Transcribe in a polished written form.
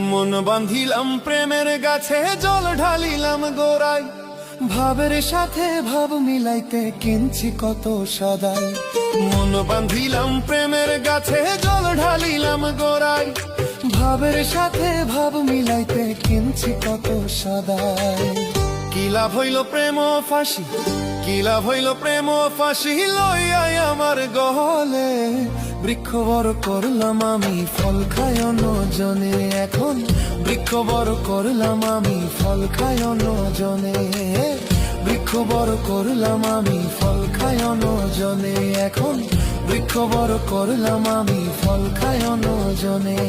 মন বাঁধিলাম প্রেমের গাছে, জল ঢালিলাম গোড়ায়, ভাবের সাথে ভাব মিলাইতে কিনছি কত সদাই। মন বাঁধিলাম প্রেমের গাছে, জল ঢালিলাম গোড়ায়, ভাবের সাথে ভাব মিলাইতে কিনছি কত সদাই। কি লাভ হইল প্রেম ফাঁসি, কি লাভ হইল প্রেম ফাঁসি লইয়াই আমার গহলে। বৃক্ষ বড় করলাম আমি, ফল খায় অন্যজনে, এখন বৃক্ষ বড় করলাম আমি, ফল খায় অন্যজনে। বৃক্ষ বড় করলাম আমি, ফল খায় অন্যজনে, এখন বৃক্ষ বড় করলাম আমি, ফল খায় অন্যজনে।